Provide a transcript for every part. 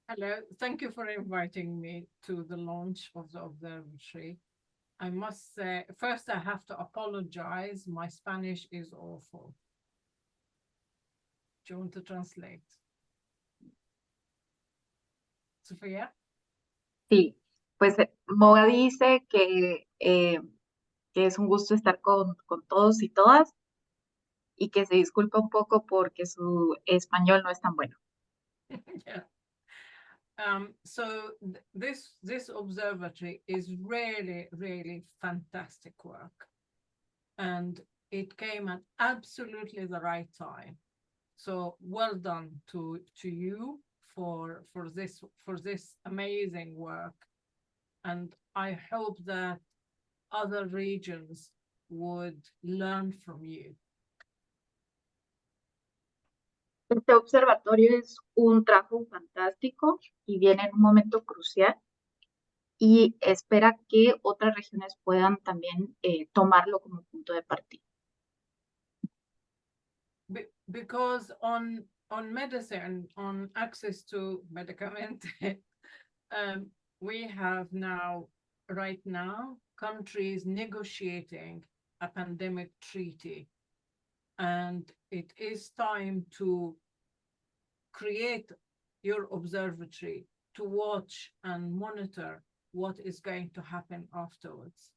Hello, thank you for inviting me to the launch of the observatory. I must say, first I have to apologize. My Spanish is awful. Do you want to translate? Sofía? Sí, pues Mohga dice que es un gusto estar con todos y todas y que se disculpa un poco porque su español no es tan bueno. Yeah. So this observatory is really fantastic work, and it came at absolutely the right time. So well done to you for this amazing work, and I hope that other regions would learn from you. Este observatorio es un trabajo fantástico y viene en un momento crucial y espera que otras regiones puedan también tomarlo como punto de partida. Because on medicine, on access to medicament, we have now, right now, countries negotiating a pandemic treaty, and it is time to create your observatory to watch and monitor what is going to happen afterwards.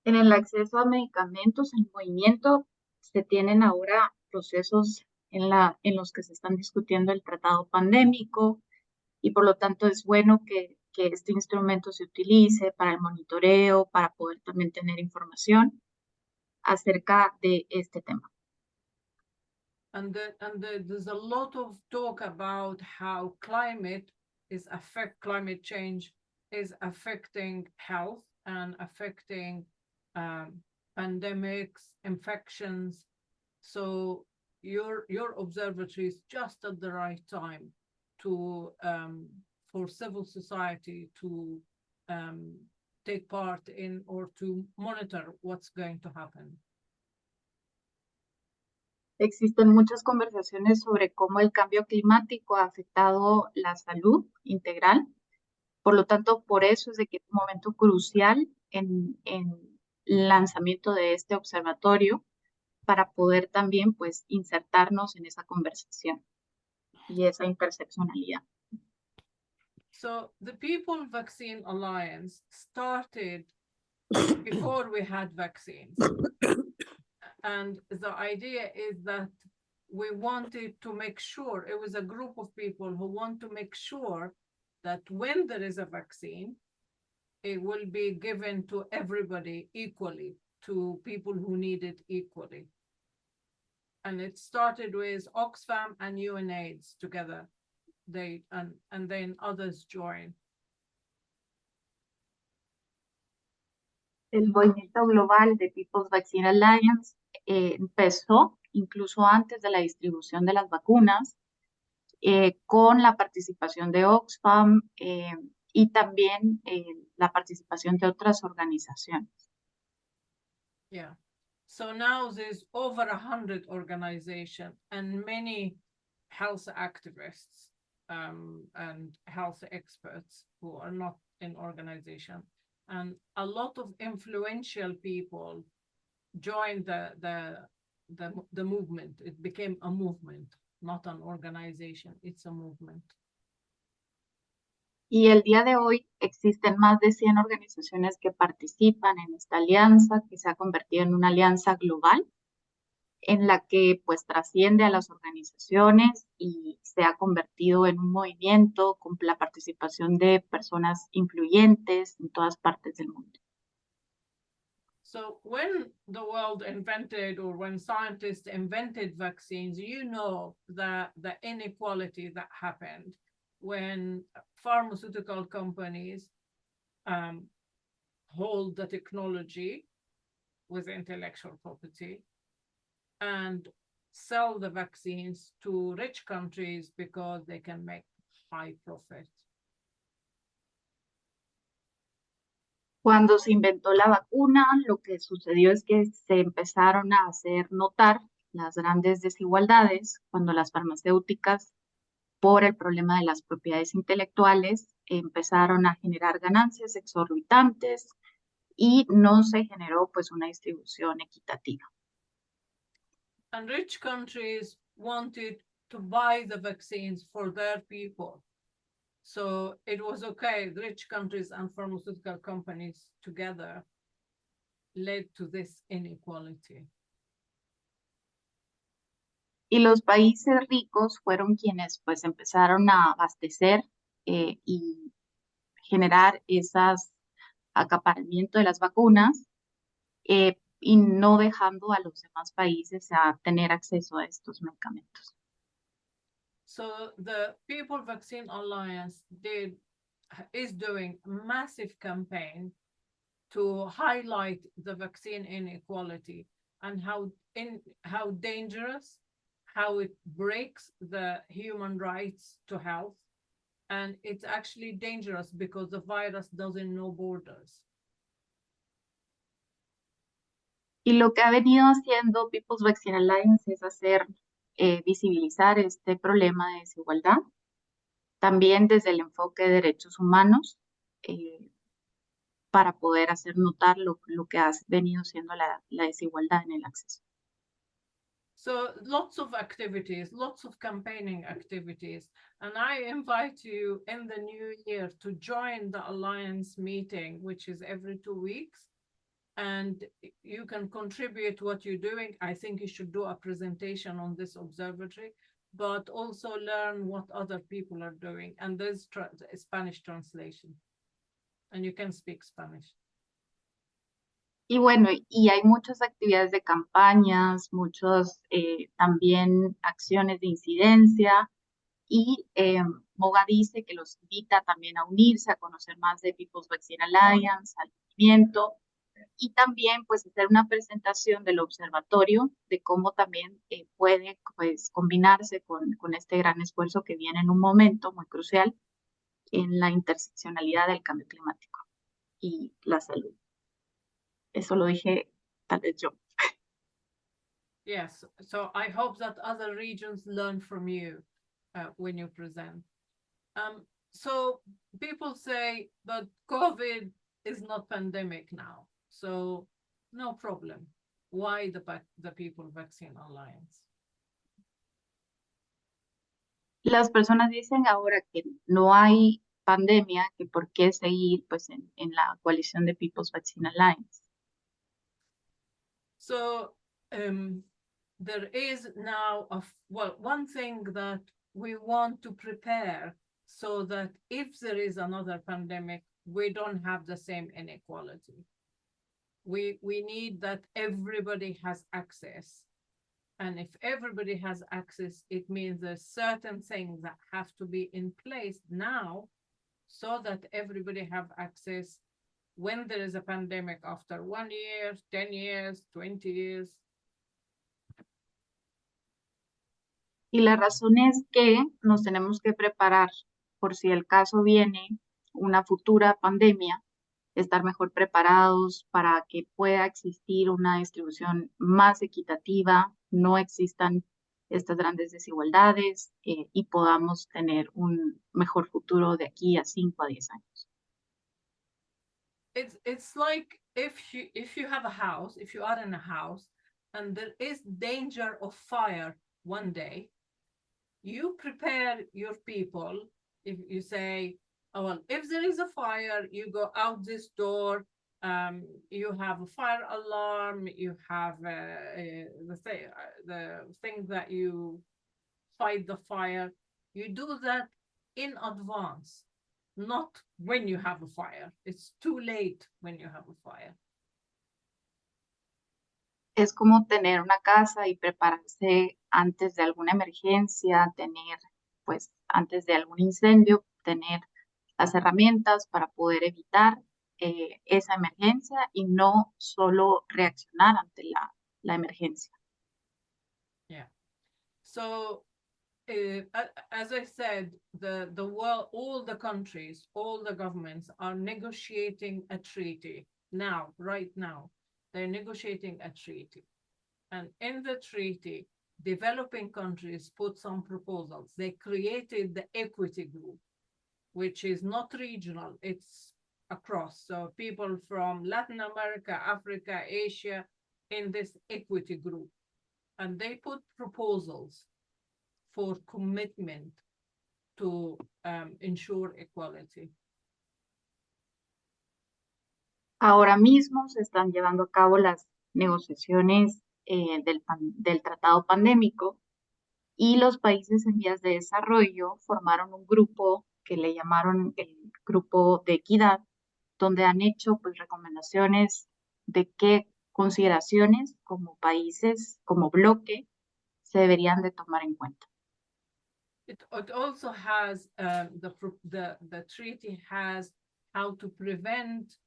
En el acceso a medicamentos en movimiento se tienen ahora procesos en los que se están discutiendo el tratado pandémico y por lo tanto es bueno que este instrumento se utilice para el monitoreo, para poder también tener información acerca de este tema. And there's a lot of talk about how climate change is affecting health and affecting pandemics, infections. So your observatory is just at the right time to for civil society to take part in or to monitor what's going to happen. Existen muchas conversaciones sobre cómo el cambio climático ha afectado la salud integral. Por lo tanto, por eso es de que es un momento crucial en el lanzamiento de este observatorio para poder también pues insertarnos en esa conversación y esa interseccionalidad. So the People Vaccine Alliance started before we had vaccines. And the idea is that we wanted to make sure, it was a group of people who want to make sure that when there is a vaccine, it will be given to everybody equally, to people who need it equally. And it started with Oxfam and UNAIDS together. And then others joined. El movimiento global de People's Vaccine Alliance empezó incluso antes de la distribución de las vacunas, con la participación de Oxfam y también la participación de otras organizaciones. Yeah. So now there's over 100 organizations and many health activists and health experts who are not in organization, and a lot of influential people joined the movement. It became a movement, not an organization. It's a movement. Y el día de hoy existen más de 100 organizaciones que participan en esta alianza, que se ha convertido en una alianza global, en la que pues trasciende a las organizaciones y se ha convertido en un movimiento con la participación de personas influyentes en todas partes del mundo. So when the world invented, or when scientists invented vaccines, you know that the inequality that happened when pharmaceutical companies hold the technology with intellectual property and sell the vaccines to rich countries because they can make high profit. Cuando se inventó la vacuna, lo que sucedió es que se empezaron a hacer notar las grandes desigualdades cuando las farmacéuticas por el problema de las propiedades intelectuales, empezaron a generar ganancias exorbitantes y no se generó pues una distribución equitativa. And rich countries wanted to buy the vaccines for their people. So it was okay, the rich countries and pharmaceutical companies together led to this inequality. Y los países ricos fueron quienes pues empezaron a abastecer y generar esas acaparamiento de las vacunas y no dejando a los demás países a tener acceso a estos medicamentos. So the People Vaccine Alliance is doing a massive campaign to highlight the vaccine inequality and how dangerous, how it breaks the human rights to health. And it's actually dangerous because the virus doesn't know borders. Y lo que ha venido haciendo People's Vaccine Alliance es hacer visibilizar este problema de desigualdad, también desde el enfoque de derechos humanos, para poder hacer notar lo que ha venido siendo la desigualdad en el acceso. So lots of activities, lots of campaigning activities. And I invite you in the new year to join the Alliance meeting, which is every 2 weeks. And you can contribute what you're doing. I think you should do a presentation on this observatory, but also learn what other people are doing. And there's Spanish translation. And you can speak Spanish. Y bueno, y hay muchas actividades de campañas, muchos también acciones de incidencia, y Mohga dice que los invita también a unirse, a conocer más de People's Vaccine Alliance, al movimiento, y también pues hacer una presentación del observatorio de cómo también puede pues combinarse con este gran esfuerzo que viene en un momento muy crucial en la interseccionalidad del cambio climático y la salud. Eso lo dije tal vez yo. Yes, so I hope that other regions learn from you when you present. So people say that COVID is not pandemic now, so no problem. Why the People Vaccine Alliance? Las personas dicen ahora que no hay pandemia, que por qué seguir pues en la coalición de People's Vaccine Alliance. So there is now one thing that we want to prepare so that if there is another pandemic, we don't have the same inequality. We need that everybody has access. And if everybody has access, it means there's certain things that have to be in place now so that everybody have access when there is a pandemic after 1 year, 10 years, 20 years. Y la razón es que nos tenemos que preparar por si el caso viene una futura pandemia, estar mejor preparados para que pueda existir una distribución más equitativa, no existan estas grandes desigualdades y podamos tener un mejor futuro de aquí a 5 a 10 años. It's like if you have a house, if you are in a house and there is danger of fire one day, you prepare your people. If you say, oh, well, if there is a fire, you go out this door, you have a fire alarm, you have the thing that you fight the fire. You do that in advance, not when you have a fire. It's too late when you have a fire. Es como tener una casa y prepararse antes de alguna emergencia, tener, pues, antes de algún incendio, tener las herramientas para poder evitar esa emergencia y no solo reaccionar ante la emergencia. Yeah. So, as I said, the world, all the countries, all the governments are negotiating a treaty now, right now. They're negotiating a treaty. And in the treaty, developing countries put some proposals. They created the equity group, which is not regional, it's across. So people from Latin America, Africa, Asia, in this equity group. And they put proposals for commitment to ensure equality. Ahora mismo se están llevando a cabo las negociaciones del tratado pandémico y los países en vías de desarrollo formaron un grupo que le llamaron el grupo de equidad, donde han hecho pues recomendaciones de qué consideraciones como países, como bloque, se deberían de tomar en cuenta. It also has the treaty has how to prevent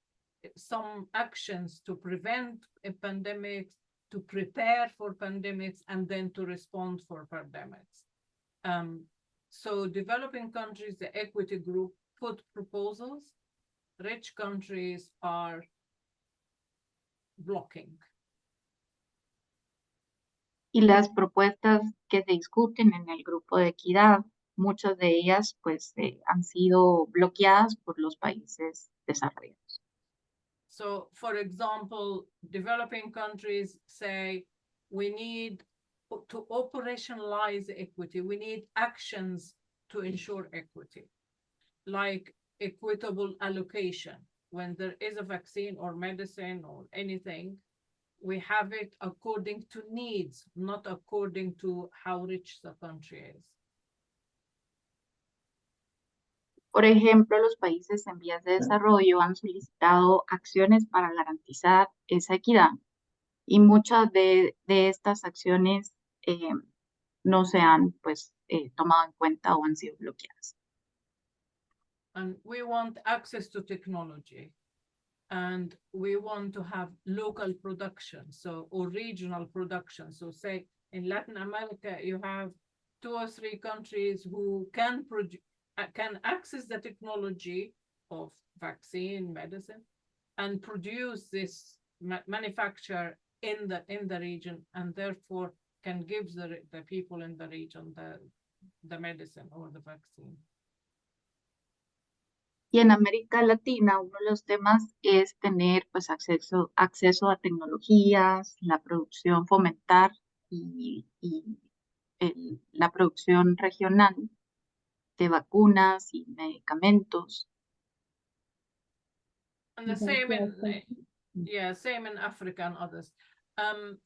some actions to prevent pandemics, to prepare for pandemics, and then to respond for pandemics. So developing countries, the equity group, put proposals. Rich countries are blocking. Y las propuestas que se discuten en el grupo de equidad, muchas de ellas pues han sido bloqueadas por los países desarrollados. So, for example, developing countries say we need to operationalize equity. We need actions to ensure equity, like equitable allocation. When there is a vaccine or medicine or anything, we have it according to needs, not according to how rich the country is. Por ejemplo, los países en vías de desarrollo han solicitado acciones para garantizar esa equidad y muchas de estas acciones no se han pues tomado en cuenta o han sido bloqueadas. And we want access to technology, and we want to have local production, so or regional production. So say in Latin America, you have 2 or 3 countries who can access the technology of vaccine, medicine, and produce this manufacture in the region, and therefore can give the people in the region the medicine or the vaccine. Y en América Latina, uno de los temas es tener pues acceso a tecnologías, la producción, fomentar y la producción regional de vacunas y medicamentos. And the same same in Africa and others. And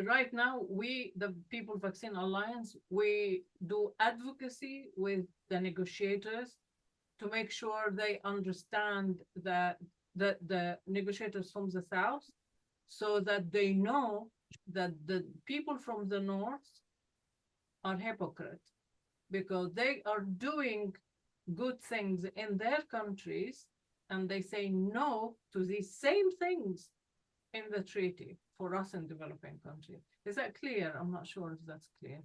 right now, we, the People Vaccine Alliance, we do advocacy with the negotiators to make sure they understand that the negotiators from the South, so that they know that the people from the North are hypocrites, because they are doing good things in their countries, and they say no to these same things in the treaty for us in developing countries. Is that clear? I'm not sure if that's clear.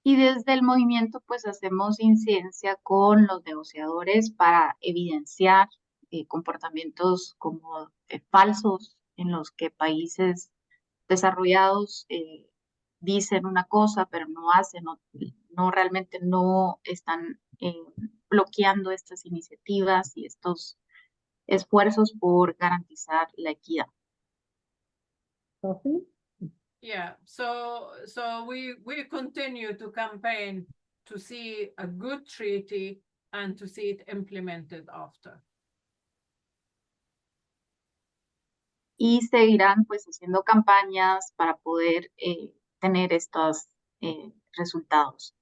Y desde el movimiento pues hacemos incidencia con los negociadores para evidenciar comportamientos como falsos en los que países desarrollados dicen una cosa pero no hacen, no realmente no están bloqueando estas iniciativas y estos esfuerzos por garantizar la equidad. Yeah, so we continue to campaign to see a good treaty and to see it implemented after. Y seguirán pues haciendo campañas para poder tener estos resultados.